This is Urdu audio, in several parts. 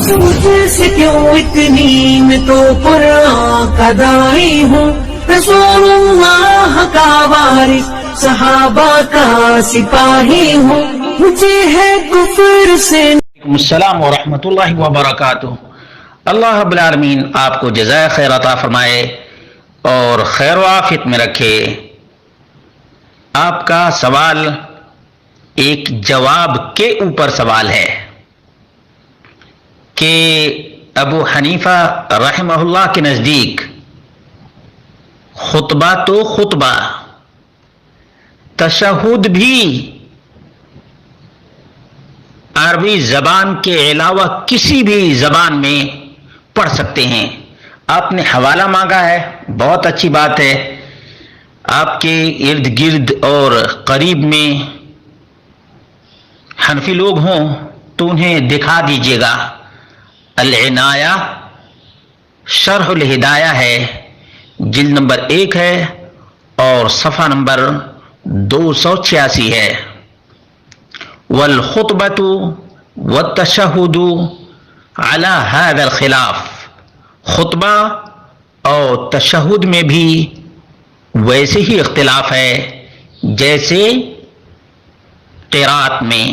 سے کیوں اتنی میں تو قرآن کا داعی ہوں، رسول اللہ کا وارث صحابہ کا سپاہی ہوں، مجھے ہے کفر سے۔ السلام ورحمۃ اللہ وبرکاتہ۔ اللہ رب العالمین آپ کو جزائے خیر عطا فرمائے اور خیر و عافیت میں رکھے۔ آپ کا سوال ایک جواب کے اوپر سوال ہے کہ ابو حنیفہ رحمہ اللہ کے نزدیک خطبہ تو خطبہ، تشہد بھی عربی زبان کے علاوہ کسی بھی زبان میں پڑھ سکتے ہیں۔ آپ نے حوالہ مانگا ہے، بہت اچھی بات ہے۔ آپ کے ارد گرد اور قریب میں حنفی لوگ ہوں تو انہیں دکھا دیجیے گا۔ العنایہ شرح الہدایہ ہے، جلد نمبر 1 ہے اور صفحہ نمبر 286 ہے۔ والخطبۃ والتشہد علی ھذا الخلاف، خطبہ اور تشہد میں بھی ویسے ہی اختلاف ہے جیسے قراءت میں۔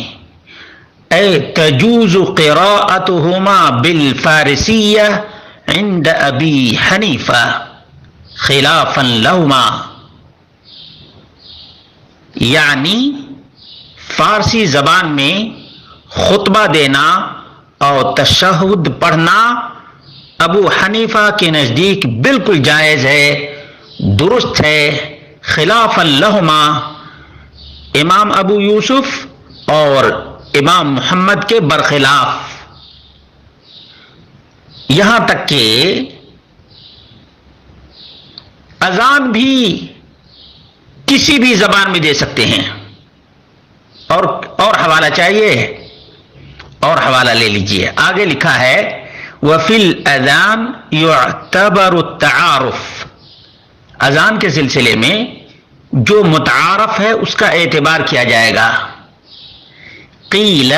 اے تجوز قراءتہما بالفارسیہ عند ابی حنیفہ خلافا لہما، یعنی فارسی زبان میں خطبہ دینا اور تشہد پڑھنا ابو حنیفہ کے نزدیک بالکل جائز ہے، درست ہے، خلافا لہما، امام ابو یوسف اور امام محمد کے برخلاف۔ یہاں تک کہ اذان بھی کسی بھی زبان میں دے سکتے ہیں۔ اور حوالہ چاہیے؟ اور حوالہ لے لیجئے، آگے لکھا ہے وَفِي الْأَذَانِ يُعْتَبَرُ التَّعَارُفُ، اذان کے سلسلے میں جو متعارف ہے اس کا اعتبار کیا جائے گا۔ قیل،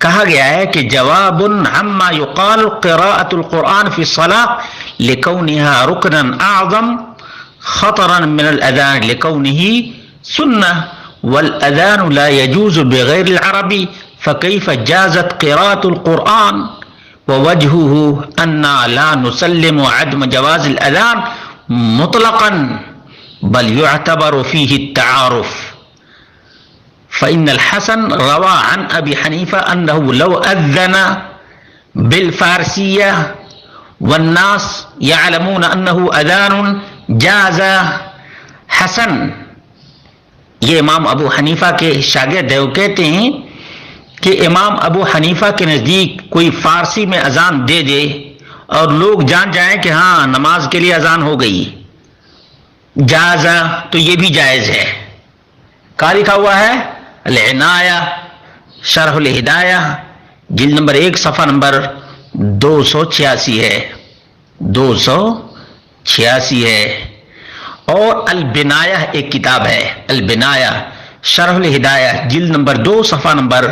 کہا گیا ہے کہ جواب عما یقال قراءة القرآن فی الصلاة لکونها رکنا اعظم خطرا من الاذان لکونہ سنہ، والاذان لا يجوز بغیر العربی فکیف جازت قراءة القرآن، ووجهه أننا لا نسلم عدم جواز الاذان مطلقا بل يعتبر فيه التعارف، فإن الحسن روى عن أبي حنيفة أنه لو أذن بالفارسية والناس يعلمون أنه أذان جاز۔ حسن یہ امام ابو حنیفہ کے شاگرد ہیں، وہ کہتے ہیں کہ امام ابو حنیفہ کے نزدیک کوئی فارسی میں اذان دے دے اور لوگ جان جائیں کہ ہاں نماز کے لیے اذان ہو گئی، جاز، تو یہ بھی جائز ہے۔ کہاں لکھا ہوا ہے؟ العنایہ شرح الہدایہ، جلد نمبر 1 صفحہ نمبر 286 ہے، 286 ہے۔ اور البنایہ ایک کتاب ہے، البنایہ شرح الہدایہ، جلد نمبر 2 صفحہ نمبر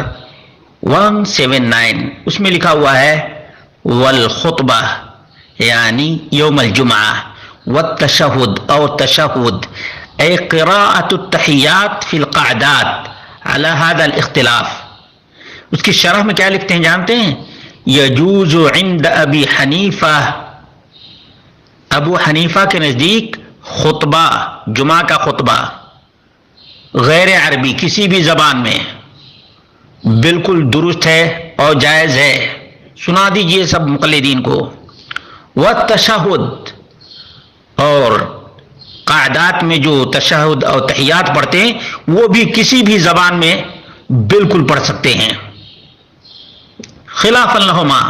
179، اس میں لکھا ہوا ہے والخطبہ یعنی یوم الجمعہ، والتشہد اور تشہد اے قراءۃ التحیات فی القعدات علی ھذا الاختلاف۔ اس کی شرح میں کیا لکھتے ہیں جانتے ہیں؟ یجوز عند ابی حنیفہ، ابو حنیفہ کے نزدیک خطبہ، جمعہ کا خطبہ غیر عربی کسی بھی زبان میں بالکل درست ہے اور جائز ہے، سنا دیجئے سب مقلدین کو۔ والتشہد، اور قعدات میں جو تشہد اور تحیات پڑھتے ہیں وہ بھی کسی بھی زبان میں بالکل پڑھ سکتے ہیں، خلاف لہما،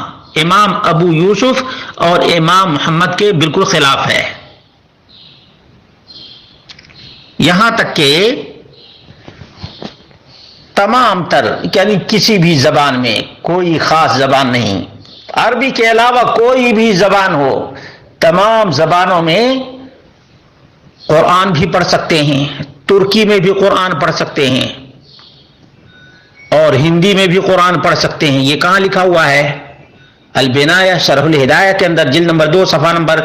امام ابو یوسف اور امام محمد کے بالکل خلاف ہے۔ یہاں تک کہ تمام تر یعنی کسی بھی زبان میں، کوئی خاص زبان نہیں، عربی کے علاوہ کوئی بھی زبان ہو، تمام زبانوں میں قرآن بھی پڑھ سکتے ہیں، ترکی میں بھی قرآن پڑھ سکتے ہیں اور ہندی میں بھی قرآن پڑھ سکتے ہیں۔ یہ کہاں لکھا ہوا ہے؟ البنایہ شرح الہدایہ کے اندر جلد نمبر 2 صفحہ نمبر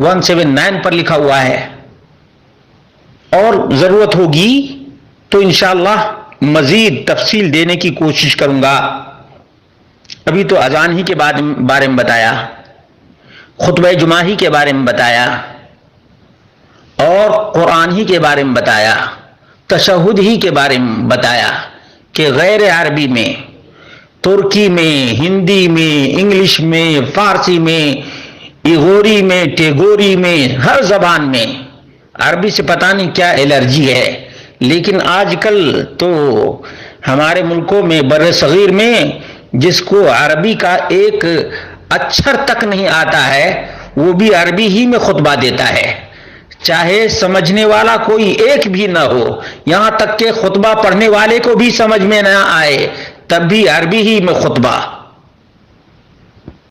179 پر لکھا ہوا ہے، اور ضرورت ہوگی تو انشاءاللہ مزید تفصیل دینے کی کوشش کروں گا۔ ابھی تو اذان ہی کے بارے میں بتایا، خطبہ جمعہ ہی کے بارے میں بتایا، اور قرآن ہی کے بارے میں بتایا، تشہد ہی کے بارے میں بتایا کہ غیر عربی میں، ترکی میں، ہندی میں، انگلش میں، فارسی میں، ایغوری میں، ٹیگوری میں، ہر زبان میں عربی سے پتہ نہیں کیا الرجی ہے، لیکن آج کل تو ہمارے ملکوں میں بر صغیر میں جس کو عربی کا ایک اچھر تک نہیں آتا ہے وہ بھی عربی ہی میں خطبہ دیتا ہے، چاہے سمجھنے والا کوئی ایک بھی نہ ہو، یہاں تک کہ خطبہ پڑھنے والے کو بھی سمجھ میں نہ آئے تب بھی عربی ہی میں خطبہ۔